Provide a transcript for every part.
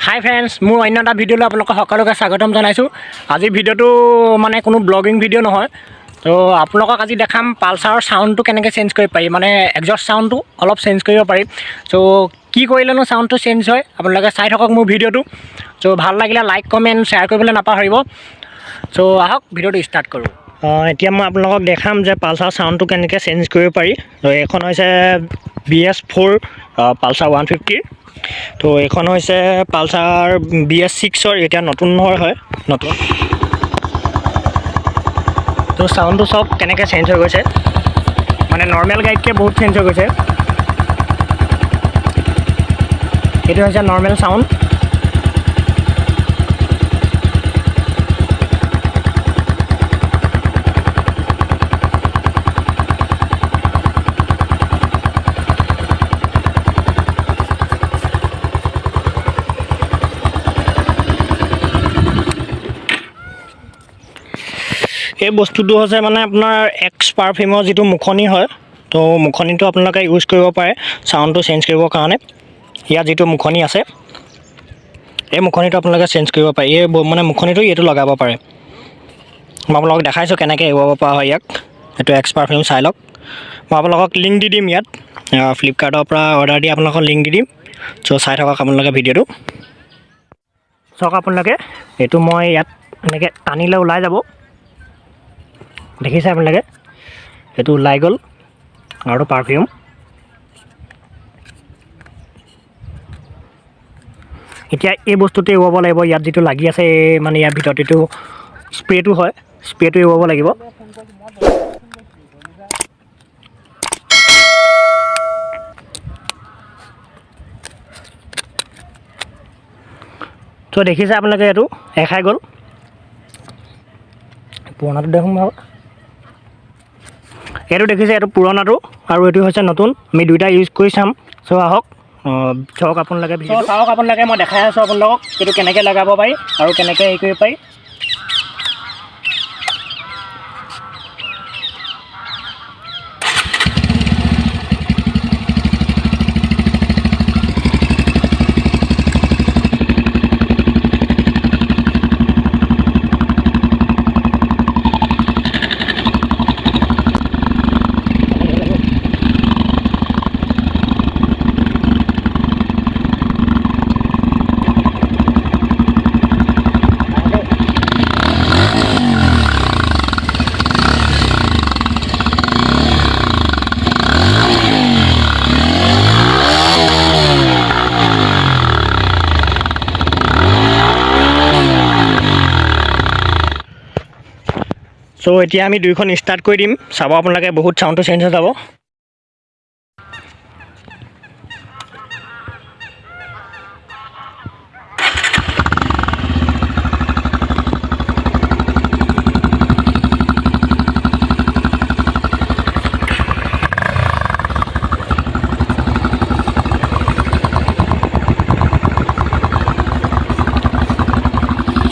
Hi friends मोर अन्य এটা ভিডিঅ'লৈ আপোনালোকক সকলোকে স্বাগতম জনাইছোঁ। আজি ভিডিঅ'টো মানে কোনো ব্লগিং ভিডিঅ' নহয়, তো আপোনালোকক আজি দেখাম পালচাৰৰ সাউণ্ডটো কেনেকৈ চেঞ্জ কৰিব পাৰি, মানে এক্সজষ্ট সাউণ্ডটো অলপ চেঞ্জ কৰিব পাৰি। তো কি কৰিলেনো সাউণ্ডটো চেঞ্জ হয় আপোনালোকে চাই থাকক মোৰ ভিডিঅ'টো। তো ভাল লাগিলে লাইক কমেণ্ট শ্বেয়াৰ কৰিবলৈ নাপাহৰিব। তো আহক ভিডিঅ'টো ষ্টাৰ্ট কৰোঁ। এতিয়া মই আপোনালোকক দেখাম যে পালচাৰ সাউণ্ডটো কেনেকৈ চেঞ্জ কৰিব পাৰি। তো এইখন হৈছে BS4 পালচাৰ 150। তো এইখন হৈছে পালচাৰ BS6ৰ, এতিয়া নতুন হয় নতুন। তো সাউণ্ডটো সব কেনেকৈ চেঞ্জ হৈ গৈছে, মানে নৰ্মেল গাড়ীতকৈ বহুত চেঞ্জ হৈ গৈছে। এইটো হৈছে নৰ্মেল সাউণ্ড। এই বস্তুটো হৈছে মানে আপোনাৰ এক্স পাৰফিউমৰ যিটো মুখনি হয়, তো মুখনিটো আপোনালোকে ইউজ কৰিব পাৰে সাউণ্ডটো চেঞ্জ কৰিবৰ কাৰণে। ইয়াত যিটো মুখনি আছে এই মুখনিটো আপোনালোকে চেঞ্জ কৰিব পাৰে। এই মানে মুখনিটো এইটো লগাব পাৰে। মই আপোনালোকক দেখাইছোঁ কেনেকৈ এৰুৱাব পৰা হয় ইয়াক। এইটো এক্স পাৰফিউম চাই লওক। মই আপোনালোকক লিংক দি দিম, ইয়াত ফ্লিপকাৰ্টৰ পৰা অৰ্ডাৰ দি আপোনালোকক লিংক দি দিম। চ' চাই থাকক আপোনালোকে ভিডিঅ'টো। চাওক আপোনালোকে, এইটো মই ইয়াত এনেকৈ টানিলে ওলাই যাব, দেখিছে আপোনালোকে, এইটো ওলাই গ'ল আৰু পাৰফিউম। এতিয়া এই বস্তুটো এৰুৱাব লাগিব। ইয়াত যিটো লাগি আছে মানে ইয়াৰ ভিতৰত এইটো স্প্ৰেটো হয়, স্প্ৰেটো এৰুৱাব লাগিব। তো দেখিছে আপোনালোকে, এইটো এখাই গ'ল। পুৰণাটো দেখোন বাৰু, এইটো দেখিছে, এইটো পুৰণাটো আৰু এইটো হৈছে নতুন। আমি দুইটা ইউজ কৰি চাম। চ' আহক চাওক আপোনালোকে ভিডিঅ'। চাওক আপোনালোকে, মই দেখাই আছোঁ আপোনালোকক এইটো কেনেকৈ লগাব পাৰি আৰু কেনেকৈ হেৰি কৰিব পাৰি। চ' এতিয়া আমি দুইখন ষ্টাৰ্ট কৰি দিম, চাব আপোনালোকে বহুত চাউণ্ডটো চেঞ্জ হৈ যাব।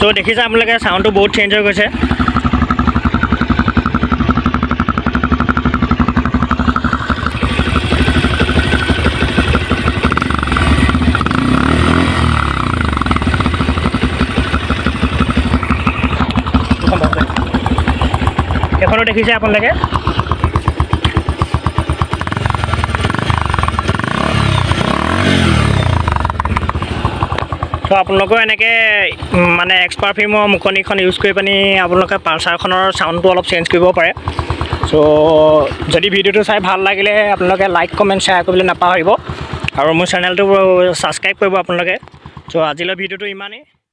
চ' দেখিছে আপোনালোকে চাউণ্ডটো বহুত চেঞ্জ হৈ গৈছে। এখনো দেখিছে আপোনালোকে। তো আপোনালোকেও এনেকৈ মানে এক্স পাৰফিউমৰ মুখনিখন ইউজ কৰি পিনি আপোনালোকে পালচাৰখনৰ চাউণ্ডটো অলপ চেঞ্জ কৰিব পাৰে। চ' যদি ভিডিঅ'টো চাই ভাল লাগিলে আপোনালোকে লাইক কমেণ্ট শ্বেয়াৰ কৰিবলৈ নাপাহৰিব আৰু মোৰ চেনেলটো ছাবস্ক্ৰাইব কৰিব আপোনালোকে। চ' আজিলৈ ভিডিঅ'টো ইমানেই।